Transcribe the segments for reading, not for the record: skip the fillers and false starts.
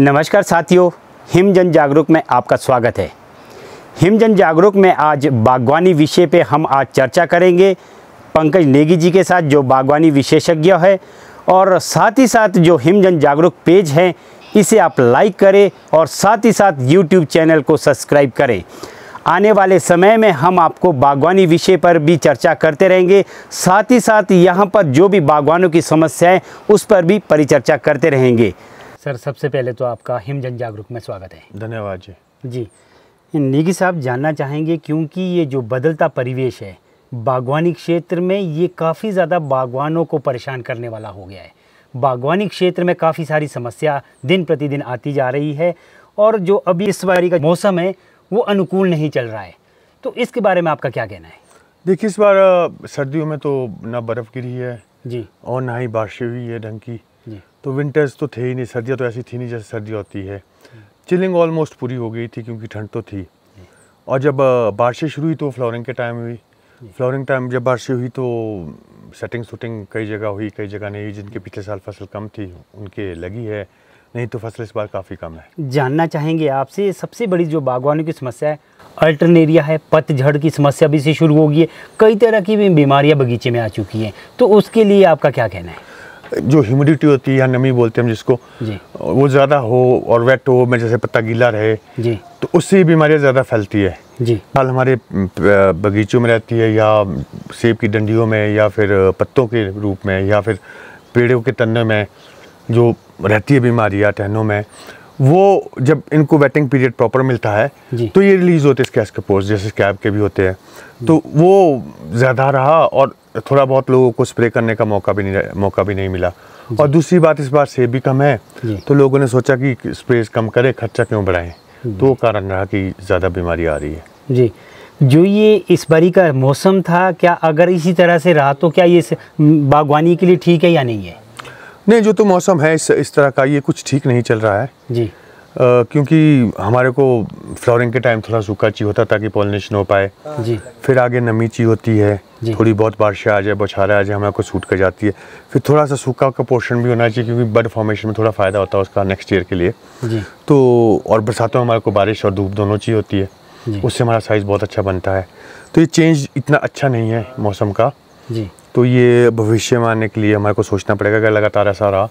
नमस्कार साथियों, हिम जन जागरूक में आपका स्वागत है। हिम जन जागरूक में आज बागवानी विषय पे हम आज चर्चा करेंगे पंकज नेगी जी के साथ, जो बागवानी विशेषज्ञ है। और साथ ही साथ जो हिम जन जागरूक पेज है इसे आप लाइक करें और साथ ही साथ यूट्यूब चैनल को सब्सक्राइब करें। आने वाले समय में हम आपको बागवानी विषय पर भी चर्चा करते रहेंगे, साथ ही साथ यहाँ पर जो भी बागवानों की समस्याएं उस पर भी परिचर्चा करते रहेंगे। सर, सबसे पहले तो आपका हिम जन जागरूक में स्वागत है। धन्यवाद जी। नेगी साहब, जानना चाहेंगे क्योंकि ये जो बदलता परिवेश है बागवानी क्षेत्र में, ये काफ़ी ज़्यादा बागवानों को परेशान करने वाला हो गया है। बागवानी क्षेत्र में काफ़ी सारी समस्या दिन प्रतिदिन आती जा रही है और जो अभी इस बारी का मौसम है वो अनुकूल नहीं चल रहा है, तो इसके बारे में आपका क्या कहना है? देखिए, इस बार सर्दियों में तो ना बर्फ़ गिरी है जी, और ना ही बारिशें हुई है ढंग की जी। तो विंटर्स तो थे ही नहीं, सर्दियाँ तो ऐसी थी नहीं जैसे सर्दी होती है। चिलिंग ऑलमोस्ट पूरी हो गई थी क्योंकि ठंड तो थी। और जब बारिशें शुरू हुई तो फ्लावरिंग के टाइम हुई। फ्लावरिंग टाइम जब बारिशें हुई तो सेटिंग शूटिंग कई जगह हुई, कई जगह नहीं हुई। जिनके पिछले साल फसल कम थी उनके लगी है, नहीं तो फसल इस बार काफ़ी कम है। जानना चाहेंगे आपसे, सबसे बड़ी जो बागवानों की समस्या है अल्टरनेरिया है, पतझड़ की समस्या भी से शुरू हो गई है, कई तरह की भी बीमारियां बगीचे में आ चुकी हैं, तो उसके लिए आपका क्या कहना है? जो ह्यूमिडिटी होती है या नमी बोलते हैं हम जिसको जी, वो ज़्यादा हो और वेट हो में, जैसे पत्ता गीला रहे जी, तो उससे बीमारियाँ ज़्यादा फैलती है। जी, हाल हमारे बगीचों में रहती है या सेब की डंडियों में या फिर पत्तों के रूप में या फिर पेड़ों के तने में जो रहती है बीमारियाँ टहनों में, वो जब इनको वेटिंग पीरियड प्रॉपर मिलता है तो ये रिलीज़ होते हैं स्कैस्कोपोर्स, जैसे स्कैब के भी होते हैं, तो वो ज़्यादा रहा और थोड़ा बहुत लोगों को स्प्रे करने का मौका भी नहीं मिला। और दूसरी बात, इस बार सेब भी कम है तो लोगों ने सोचा कि स्प्रे कम करें, खर्चा क्यों बढ़ाएं, तो वो कारण रहा कि ज़्यादा बीमारी आ रही है। जी, जो ये इस बारी का मौसम था, क्या अगर इसी तरह से रहा तो क्या ये बागवानी के लिए ठीक है या नहीं है? नहीं, जो तो मौसम है इस तरह का, ये कुछ ठीक नहीं चल रहा है जी, क्योंकि हमारे को फ्लावरिंग के टाइम थोड़ा सूखा चाहिए होता ताकि पॉलिनेशन हो पाए। जी, फिर आगे नमी चाहिए होती है, थोड़ी बहुत बारिशें आ जाए, बौछारें आ जाए, हमारे को सूट कर जाती है। फिर थोड़ा सा सूखा का पोर्शन भी होना चाहिए क्योंकि बड फॉर्मेशन में थोड़ा फ़ायदा होता है उसका नेक्स्ट ईयर के लिए। जी, तो और बरसातों में हमारे को बारिश और धूप दोनों चाहिए होती है, उससे हमारा साइज़ बहुत अच्छा बनता है। तो ये चेंज इतना अच्छा नहीं है मौसम का। जी, तो ये भविष्य में आने के लिए हमारे को सोचना पड़ेगा। अगर लगातार ऐसा रहा,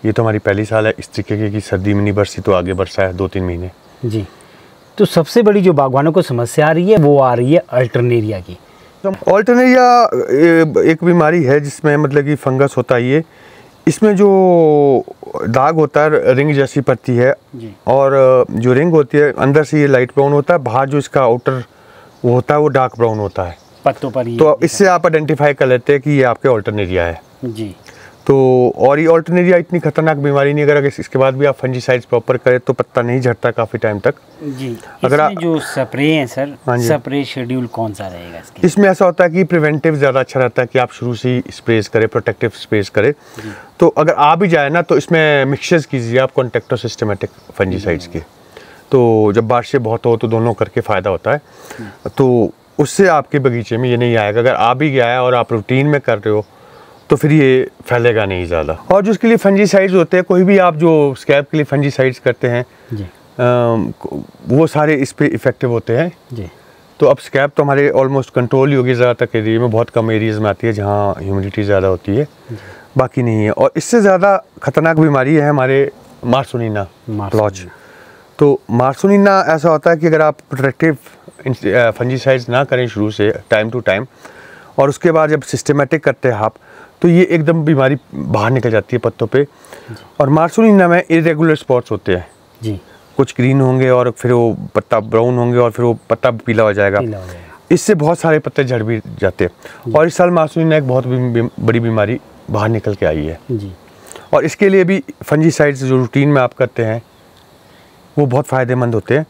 ये तो हमारी पहली साल है इस तरीके की सर्दी में नहीं बरसी तो आगे बरसा है 2-3 महीने। जी। तो सबसे बड़ी जो बागवानों को समस्या आ रही है वो आ रही है अल्टरनेरिया की। अल्टरनेरिया एक बीमारी है जिसमें मतलब कि फंगस होता है। ये इसमें जो दाग होता है रिंग जैसी पड़ती है और जो रिंग होती है अंदर से ये लाइट ब्राउन होता है, बाहर जो इसका आउटर वो होता है वो डार्क ब्राउन होता है पत्तों पर। तो इससे आप आइडेंटिफाई कर लेते हैं कि ये आपके अल्टरनेरिया है। जी। तो और ये अल्टरनेरिया इतनी खतरनाक बीमारी नहीं, अगर इसके बाद भी आप फंजीसाइड्स प्रॉपर करें तो पत्ता नहीं झड़ता काफ़ी टाइम तक। जी। अगर इसमें जो स्प्रे है सर, स्प्रे शेड्यूल कौन सा रहेगा इसके? इसमें ऐसा होता है कि प्रिवेंटिव ज़्यादा अच्छा रहता है कि आप शुरू से ही स्प्रेज करें, प्रोटेक्टिव स्प्रेज करें। तो अगर आ भी जाए ना तो इसमें मिक्सचर्स कीजिए आप कॉन्टैक्ट और सिस्टमेटिक फंजीसाइड्स के। तो जब बारिशें बहुत हो तो दोनों करके फ़ायदा होता है, तो उससे आपके बगीचे में ये नहीं आएगा। अगर आ भी गया है और आप रूटीन में कर रहे हो तो फिर ये फैलेगा नहीं ज़्यादा। और जो इसके लिए फंजीसाइड्स होते हैं, कोई भी आप जो स्कैब के लिए फंजीसाइड्स करते हैं वो सारे इस पे इफ़ेक्टिव होते हैं। जी। तो अब स्कैब तो हमारे ऑलमोस्ट कंट्रोल ही होगी ज़्यादातर एरिया में, बहुत कम एरियाज़ में आती है जहाँ ह्यूमिडिटी ज़्यादा होती है, बाकी नहीं है। और इससे ज़्यादा खतरनाक बीमारी है हमारे मार्सोनिना ब्लॉच। तो मार्सोनिना ऐसा होता है कि अगर आप प्रोटेक्टिव फंजीसाइड्स ना करें शुरू से टाइम टू टाइम और उसके बाद जब सिस्टमेटिक करते हैं आप, तो ये एकदम बीमारी बाहर निकल जाती है पत्तों पे। और मार्सोनिना में इरेगुलर स्पॉट्स होते हैं जी, कुछ ग्रीन होंगे और फिर वो पत्ता ब्राउन होंगे और फिर वो पत्ता पीला हो जाएगा। इससे बहुत सारे पत्ते झड़ भी जाते हैं। और इस साल मार्सोनिना एक बहुत बड़ी बीमारी बाहर निकल के आई है जी। और इसके लिए भी फंजीसाइड्स जो रूटीन में आप करते हैं वो बहुत फ़ायदेमंद होते हैं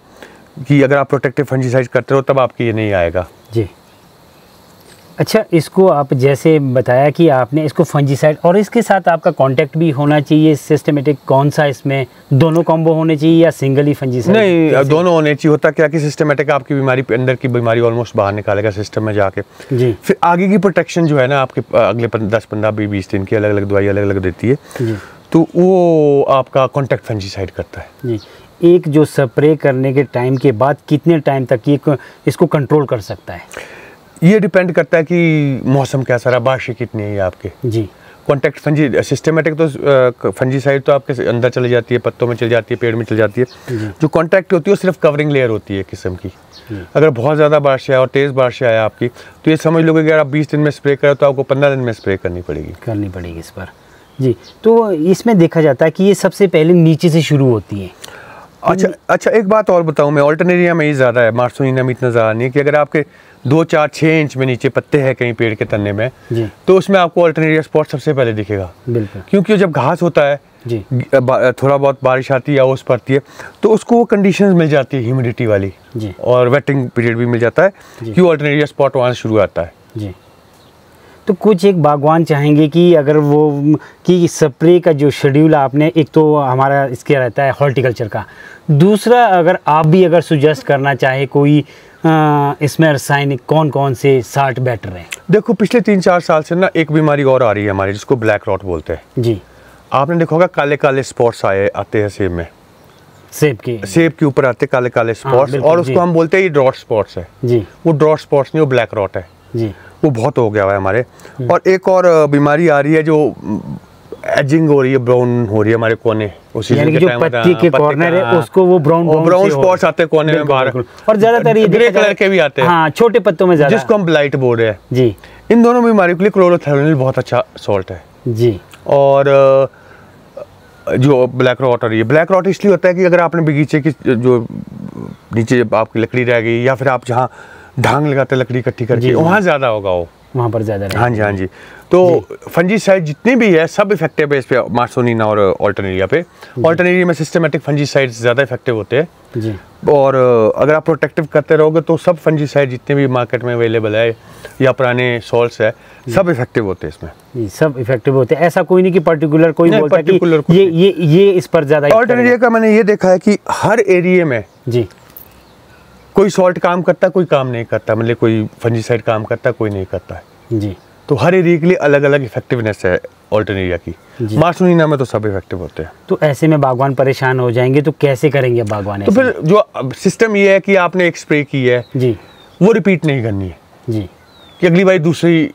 कि अगर आप प्रोटेक्टिव फंजीसाइड्स करते हो तब आपके ये नहीं आएगा जी। अच्छा, इसको आप जैसे बताया कि आपने इसको फंजीसाइड और इसके साथ आपका कांटेक्ट भी होना चाहिए सिस्टमेटिक, कौन सा इसमें दोनों कॉम्बो होने चाहिए या सिंगल ही फंजीसाइड? नहीं, दोनों होने चाहिए। होता क्या कि सिस्टमेटिक आपकी बीमारी अंदर की बीमारी ऑलमोस्ट बाहर निकालेगा सिस्टम में जाके जी। फिर आगे की प्रोटेक्शन जो है ना आपके अगले 10, 15, 20 दिन की अलग अलग दवाई अलग अलग देती है। तो वो आपका कॉन्टैक्ट फंजीसाइड करता है जी। एक जो स्प्रे करने के टाइम के बाद कितने टाइम तक ये इसको कंट्रोल कर सकता है? ये डिपेंड करता है कि मौसम कैसा रहा, बारिश कितनी है आपके। जी। कॉन्टैक्ट फंजी सिस्टमेटिक तो फंजीसाइड तो आपके अंदर चली जाती है, पत्तों में चली जाती है, पेड़ में चली जाती है। जो कॉन्टैक्ट होती है वो सिर्फ कवरिंग लेयर होती है किस्म की। अगर बहुत ज़्यादा बारिश है और तेज़ बारिश है आपकी, तो ये समझ लोगे कि अगर आप 20 दिन में स्प्रे करें तो आपको 15 दिन में स्प्रे करनी पड़ेगी इस पर। जी। तो इसमें देखा जाता है कि ये सबसे पहले नीचे से शुरू होती है। अच्छा, एक बात और बताऊं मैं, ऑल्टरनेरिया में ही ज़्यादा है, मार्सोनिना में इतना ज़्यादा नहीं है। कि अगर आपके 2, 4, 6 इंच में नीचे पत्ते हैं कहीं पेड़ के तने में, तो उसमें आपको ऑल्टरनेरिया स्पॉट सबसे पहले दिखेगा। बिल्कुल। क्योंकि जब घास होता है जी, थोड़ा बहुत बारिश आती है या ओस पड़ती है, तो उसको वो कंडीशंस मिल जाती है ह्यूमिडिटी वाली जी, और वेटिंग पीरियड भी मिल जाता है कि ऑल्टरनेरिया स्पॉट वहाँ से शुरू आता है। जी। तो कुछ एक बागवान चाहेंगे कि अगर वो कि स्प्रे का जो शेड्यूल आपने, एक तो हमारा इसके रहता है हॉर्टिकल्चर का, दूसरा अगर आप भी अगर सुजेस्ट करना चाहे कोई इसमें रासायनिक कौन कौन से साल्ट बेटर हैं? देखो, पिछले 3-4 साल से ना एक बीमारी और आ रही है हमारी, जिसको ब्लैक रॉट बोलते हैं। जी। आपने देखा होगा काले काले स्पॉट्स आते हैं सेब में, सेब के ऊपर आते काले काले स्पॉट्स, और उसको हम बोलते हैं ये ड्रॉट स्पॉट्स है जी। वो ड्रॉट स्पॉट्स नहीं, वो ब्लैक रॉट है जी। वो बहुत हो गया हुआ है हमारे। और एक और बीमारी आ रही है जो एजिंग हो रही है, ब्राउन हो रही है हमारे कोने, उसी यानी कि जो पत्ती के कॉर्नर है उसको वो ब्राउन स्पॉट्स आते हैं कोने में बाहर, और ज्यादातर ये ग्रे कलर के भी आते हैं। हाँ, छोटे पत्तों में ज्यादा, जिसको हम ब्लाइट बोल रहे हैं जी। इन दोनों बीमारियों के लिए क्लोरोथेलोनिल बहुत अच्छा सॉल्ट है जी। और जो ब्लैक रॉट आ रही है, ब्लैक रॉट इसलिए होता है कि अगर आपने बगीचे की जो नीचे आपकी लकड़ी रह गई, या फिर आप जहाँ ढांग लगाते हैं लकड़ी इकट्ठी करके, वहाँ ज़्यादा होगा, वो वहाँ पर ज़्यादा। हाँ जी, हाँ जी। तो फंजीसाइड जितने भी है सब इफेक्टिव है इस पे, मार्सोनिना और ऑल्टरनेरिया पे। ऑल्टरनेरिया में सिस्टमेटिक फंजीसाइड ज़्यादा इफेक्टिव होते हैं जी। और अगर आप प्रोटेक्टिव करते रहोगे तो सब फंजीसाइड जितने भी मार्केट में अवेलेबल है या पुराने सॉल्ट्स है, सब इफेक्टिव होते हैं इसमें। सब इफेक्टिव होते हैं, ऐसा कोई नहीं कि पर्टिकुलर कोई बोलता है कि ये इस पर ज़्यादा। ऑल्टरनेरिया का मैंने ये देखा है कि हर एरिया में जी कोई सॉल्ट काम करता है, कोई काम नहीं करता, मतलब कोई फंजीसाइड काम करता है, कोई नहीं करता है जी। तो हर एरिया के लिए अलग अलग इफेक्टिवनेस है ऑल्टरनेरिया की। मार्सोनिना में तो सब इफेक्टिव होते हैं। तो ऐसे में बागवान परेशान हो जाएंगे, तो कैसे करेंगे बागवान? तो फिर जो सिस्टम ये है कि आपने एक स्प्रे की है जी, वो रिपीट नहीं करनी है जी, कि अगली बार दूसरी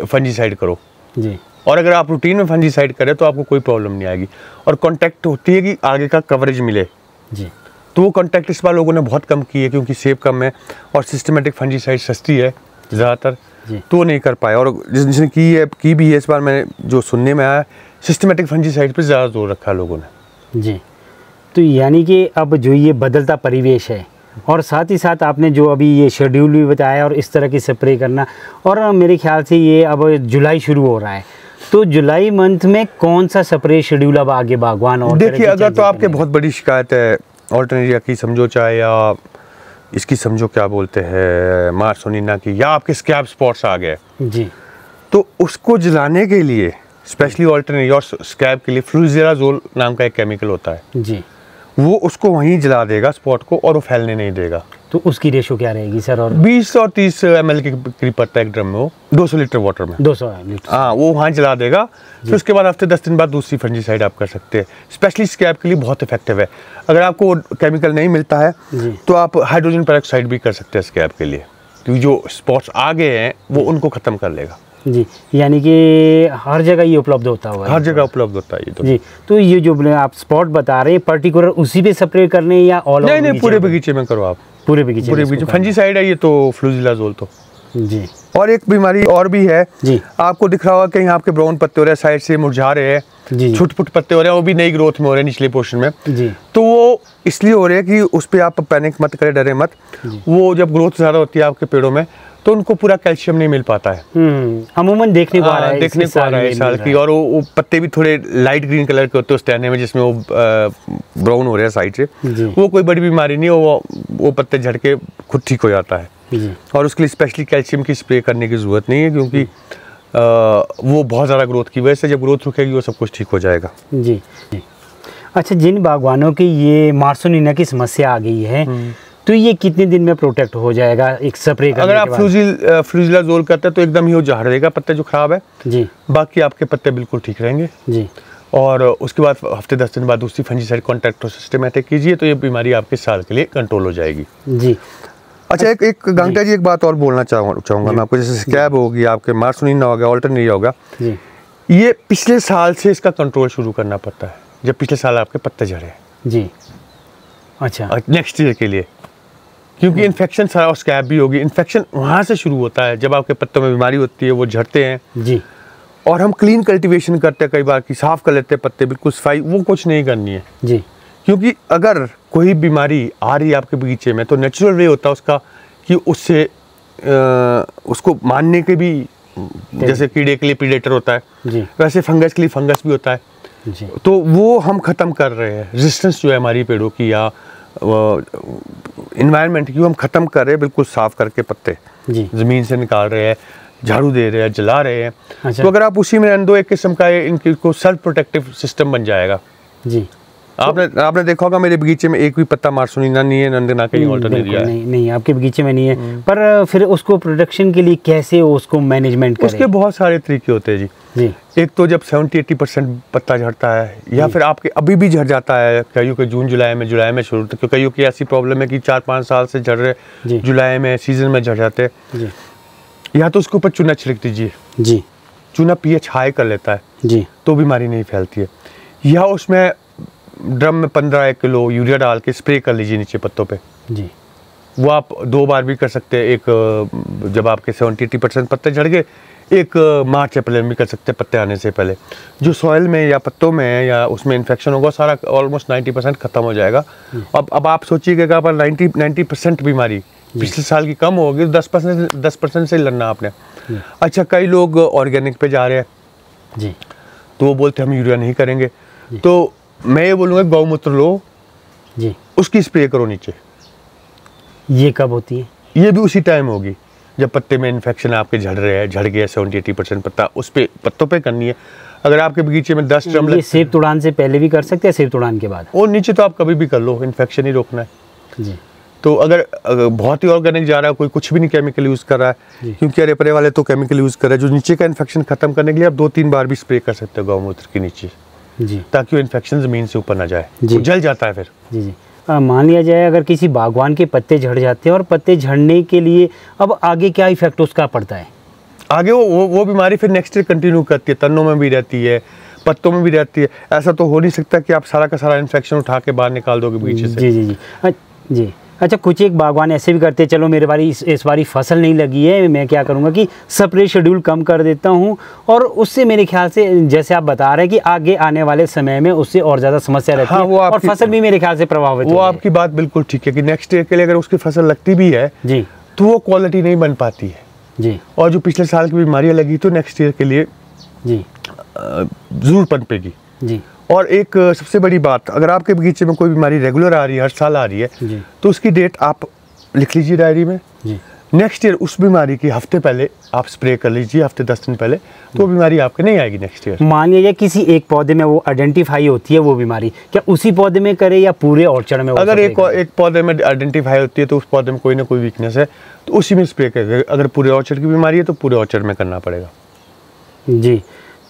फंजीसाइड करो जी। और अगर आप रूटीन में फंजीसाइड करें तो आपको कोई प्रॉब्लम नहीं आएगी। और कॉन्टैक्ट होती है कि आगे का कवरेज मिले जी। तो वो कॉन्टैक्ट इस बार लोगों ने बहुत कम की है, क्योंकि सेब कम है और सिस्टमेटिक फंजीसाइड सस्ती है ज़्यादातर, तो वो नहीं कर पाए। और जिसने की भी है इस बार, मैंने जो सुनने में आया, सिस्टमेटिक फंजीसाइड पे ज़्यादा जोर रखा है लोगों ने जी। तो यानी कि अब जो ये बदलता परिवेश है, और साथ ही साथ आपने जो अभी ये शेड्यूल भी बताया और इस तरह की स्प्रे करना, और मेरे ख्याल से ये अब जुलाई शुरू हो रहा है, तो जुलाई मंथ में कौन सा स्प्रे शेड्यूल अब आगे बागवान? और देखिए, अगर तो आपके बहुत बड़ी शिकायत है ऑल्टरनेरिया की, समझो चाहे या इसकी समझो क्या बोलते हैं मार्सोनिना की, या आपके स्कैब स्पॉट्स आ गए जी, तो उसको जलाने के लिए स्पेशली ऑल्टरनेरिया और स्कैब के लिए फ्लूज़ेराज़ोल नाम का एक केमिकल होता है जी। वो उसको वहीं जला देगा स्पॉट को, और वो फैलने नहीं देगा। तो उसकी रेशो क्या रहेगी सर? और 20 और 30 ml के करीब पड़ता है एक ड्रम में, वो 200 लीटर वाटर में 200 लीटर, हाँ, वो वहाँ जला देगा। फिर उसके बाद हफ्ते 10 दिन बाद दूसरी फंजीसाइड आप कर सकते हैं। स्पेशली स्कैब के लिए बहुत इफेक्टिव है। अगर आपको केमिकल नहीं मिलता है तो आप हाइड्रोजन पेरोक्साइड भी कर सकते हैं स्कैब के लिए, क्योंकि जो स्पॉट्स आ गए हैं वो उनको ख़त्म कर लेगा जी। यानी कि हर जगह ये उपलब्ध होता होगा? हर जगह उपलब्ध होता है ये तो जी। तो ये जो आप स्पॉट बता रहे हैं पर्टिकुलर उसी पे स्प्रे करने या ऑल? नहीं, पूरे बगीचे में करो आप, पूरे बगीचे फंजीसाइड है ये तो, फ्लूज़ेराज़ोल तो जी। और एक बीमारी और भी है जी, आपको दिख रहा होगा कहीं आपके ब्राउन पत्ते हो रहे हैं, साइड से मुरझा रहे हैं, छुट-पुट पत्ते हो रहे हैं, वो भी नई ग्रोथ में हो रहे हैं निचले पोर्शन में जी। तो वो इसलिए हो रहे हैं कि उस पर आप पैनिक मत करें, डरे मत। वो जब ग्रोथ ज़्यादा होती है आपके पेड़ों में तो उनको पूरा कैल्शियम नहीं मिल पाता है। अमूमन देखने को आ रहा है इस साल की। और वो पत्ते भी थोड़े लाइट ग्रीन कलर के होते हैं उस टहने में, जिसमें वो ब्राउन हो रहे हैं साइड से। वो कोई बड़ी बीमारी नहीं, वो पत्ते झड़ के खुद ठीक हो जाता है। और उसके लिए स्पेशली कैल्शियम की स्प्रे करने की ज़रूरत नहीं है, क्योंकि वो बहुत ज़्यादा ग्रोथ की वजह से जब ग्रोथ रुकेगी वो सब कुछ ठीक हो जाएगा जी। अच्छा, जिन बागवानों की ये मार्सोनिना की समस्या आ गई है, तो ये कितने दिन में प्रोटेक्ट हो जाएगा एक स्प्रे करने अगर आप फ्लूज़ेराज़ोल करते हैं तो एकदम ही वो झाड़ देगा पत्ते जो खराब है जी, बाकी आपके पत्ते बिल्कुल ठीक रहेंगे जी। और उसके बाद हफ्ते 10 दिन बाद दूसरी फंजीसाइड कॉन्टैक्ट सिस्टमेटिक कीजिए, तो ये बीमारी आपके साल के लिए कंट्रोल हो जाएगी जी। अच्छा, एक गांगटा जी एक बात और बोलना चाहूँगा मैं आपको, जैसे स्कैब होगी, आपके मार्सोनिना हो गया, ऑल्टरनेरिया होगा, ये पिछले साल से इसका कंट्रोल शुरू करना पड़ता है, जब पिछले साल आपके पत्ते झड़े जी। अच्छा, नेक्स्ट ईयर के लिए, क्योंकि इन्फेक्शन सारा और स्कैब भी होगी, इन्फेक्शन वहाँ से शुरू होता है जब आपके पत्तों में बीमारी होती है, वो झड़ते हैं जी। और हम क्लीन कल्टीवेशन करते हैं कई बार कि साफ कर लेते हैं पत्ते, बिल्कुल सफाई, वो कुछ नहीं करनी है जी। क्योंकि अगर कोई बीमारी आ रही है आपके बगीचे में तो नेचुरल वे होता है उसका कि उससे उसको मारने के भी, जैसे कीड़े के लिए प्रीडेटर होता है जी, वैसे फंगस के लिए फंगस भी होता है जी। तो वो हम ख़त्म कर रहे हैं, रेजिस्टेंस जो है हमारी पेड़ों की या इन्वायरमेंट की, हम ख़त्म कर रहे हैं, बिल्कुल साफ़ करके पत्ते जी, ज़मीन से निकाल रहे हैं, झाड़ू दे रहे हैं, जला रहे हैं। अच्छा। तो अगर आप उसी में रहने दो, एक किस्म का इनको सेल्फ प्रोटेक्टिव सिस्टम बन जाएगा जी। आपने देखा होगा मेरे बगीचे में एक भी पत्ता मार्सोनिना नहीं है, ना कहीं ऑल्टरनेरिया है। नहीं, आपके बगीचे में नहीं है। पर फिर उसको प्रोटेक्शन के लिए कैसे उसको मैनेजमेंट करें? उसके बहुत सारे तरीके होते हैं जी। एक तो जब 70-80% पत्ता झड़ता है या फिर आपके अभी भी झड़ जाता है, कईयों के जुलाई में शुरू, तो कईयों की ऐसी प्रॉब्लम है कि 4-5 साल से झड़ रहे, जुलाई में सीजन में झड़ जाते हैं, या तो उसके ऊपर चूना छिड़क दीजिए जी। चूना pH हाई कर लेता है जी, तो बीमारी नहीं फैलती है, या उसमें ड्रम में 15 किलो यूरिया डाल के स्प्रे कर लीजिए नीचे पत्तों पे जी। वो आप 2 बार भी कर सकते हैं, एक जब आपके 70-80% पत्ते झड़ गए, एक मार्च अप्रैल में भी कर सकते हैं पत्ते आने से पहले। जो सॉइल में या पत्तों में है या उसमें इन्फेक्शन होगा सारा ऑलमोस्ट 90% ख़त्म हो जाएगा। अब आप सोचिएगा पर 90% बीमारी पिछले साल की कम होगी, 10% से लड़ना आपने। अच्छा, कई लोग ऑर्गेनिक पे जा रहे हैं जी, तो वो बोलते हैं हम यूरिया नहीं करेंगे, तो मैं ये बोलूँगा गौमूत्र लो जी, उसकी स्प्रे करो नीचे। ये कब होती है? ये भी उसी टाइम होगी जब पत्ते में इन्फेक्शन आपके झड़ रहे हैं, झड़ गया 70-80% पत्ता, उस पे पत्तों पे करनी है। अगर आपके बगीचे में 10 ड्रम, ये सेब तुड़ान से पहले भी कर सकते हैं, सेब तुड़ान के बाद? और नीचे तो आप कभी भी कर लो, इन्फेक्शन ही रोकना है जी। तो अगर बहुत ही ऑर्गेनिक जा रहा है, कोई कुछ भी नहीं केमिकल यूज़ कर रहा है, क्योंकि अरे परे वाले तो केमिकल यूज़ कर रहे हैं, जो नीचे का इन्फेक्शन खत्म करने के लिए आप 2-3 बार भी स्प्रे कर सकते हो गौमूत्र के नीचे जी, ताकि वो इन्फेक्शन ज़मीन से ऊपर ना जाए, जी। वो जल जाता है फिर। जी जी। मान लिया जाए अगर किसी बागवान के पत्ते झड़ जाते हैं और पत्ते झड़ने के लिए अब आगे क्या इफेक्ट उसका पड़ता है? आगे वो बीमारी फिर नेक्स्ट ईयर कंटिन्यू करती है, तनों में भी रहती है, पत्तों में भी रहती है। ऐसा तो हो नहीं सकता कि आप सारा का सारा इन्फेक्शन उठा के बाहर निकाल दोगे बगीचे से। जी जी जी जी। अच्छा, कुछ एक बागवान ऐसे भी करते हैं, चलो मेरे बारी इस बारी फसल नहीं लगी है, मैं क्या करूँगा कि स्प्रे शेड्यूल कम कर देता हूँ, और उससे मेरे ख्याल से जैसे आप बता रहे हैं कि आगे आने वाले समय में उससे और ज़्यादा समस्या रहती है, और फसल भी मेरे ख्याल से प्रभावित वो आपकी बात बिल्कुल ठीक है कि नेक्स्ट ईयर के लिए अगर उसकी फसल लगती भी है जी तो वो क्वालिटी नहीं बन पाती है जी, और जो पिछले साल की बीमारियाँ लगी तो नेक्स्ट ईयर के लिए जी ज़रूर पनपेगी जी। और एक सबसे बड़ी बात, अगर आपके बगीचे में कोई बीमारी रेगुलर आ रही है, हर साल आ रही है, तो उसकी डेट आप लिख लीजिए डायरी में। नेक्स्ट ईयर उस बीमारी की हफ्ते पहले आप स्प्रे कर लीजिए, हफ्ते 10 दिन पहले, तो वो बीमारी आपके नहीं आएगी नेक्स्ट ईयर। मान लीजिए किसी एक पौधे में वो आइडेंटिफाई होती है वो बीमारी, क्या उसी पौधे में करे या पूरे ऑर्चर्ड में? अगर एक पौधे में आइडेंटिफाई होती है तो उस पौधे में कोई ना कोई वीकनेस है तो उसी में स्प्रे करेगा। अगर पूरे ऑर्चर्ड की बीमारी है तो पूरे ऑर्चर्ड में करना पड़ेगा। जी,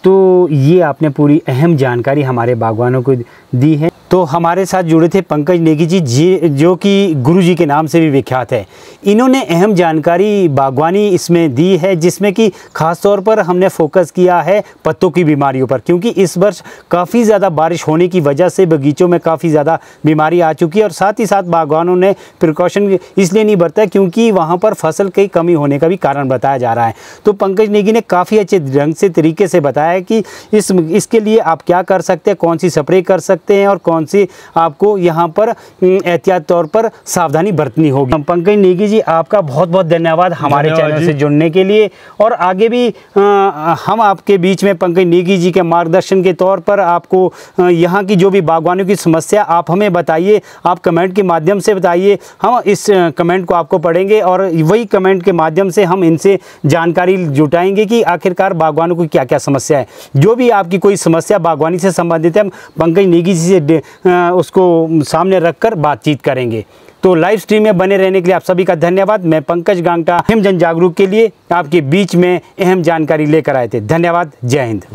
तो ये आपने पूरी अहम जानकारी हमारे बागवानों को दी है। तो हमारे साथ जुड़े थे पंकज नेगी जी, जो कि गुरुजी के नाम से भी विख्यात है। इन्होंने अहम जानकारी बागवानी इसमें दी है, जिसमें कि ख़ास तौर पर हमने फोकस किया है पत्तों की बीमारियों पर, क्योंकि इस वर्ष काफ़ी ज़्यादा बारिश होने की वजह से बगीचों में काफ़ी ज़्यादा बीमारी आ चुकी है, और साथ ही साथ बागवानों ने प्रिकॉशन इसलिए नहीं बरता क्योंकि वहाँ पर फसल की कमी होने का भी कारण बताया जा रहा है। तो पंकज नेगी ने काफ़ी अच्छे ढंग से तरीके से बताया कि इसके लिए आप क्या कर सकते हैं, कौन सी स्प्रे कर सकते हैं और कौन सी आपको यहाँ पर एहतियात तौर पर सावधानी बरतनी होगी। पंकज नेगी जी, आपका बहुत बहुत धन्यवाद हमारे चैनल से जुड़ने के लिए, और आगे भी हम आपके बीच में पंकज नेगी जी के मार्गदर्शन के तौर पर आपको यहाँ की जो भी बागवानों की समस्या आप हमें बताइए, आप कमेंट के माध्यम से बताइए, हम इस कमेंट को आपको पढ़ेंगे और वही कमेंट के माध्यम से हम इनसे जानकारी जुटाएंगे कि आखिरकार बागवानों को क्या क्या समस्या है। जो भी आपकी कोई समस्या बागवानी से संबंधित है, हम पंकज नेगी जी से उसको सामने रखकर बातचीत करेंगे। तो लाइव स्ट्रीम में बने रहने के लिए आप सभी का धन्यवाद। मैं पंकज गांगटा हिम जन जागरूक के लिए आपके बीच में अहम जानकारी लेकर आए थे। धन्यवाद। जय हिंद।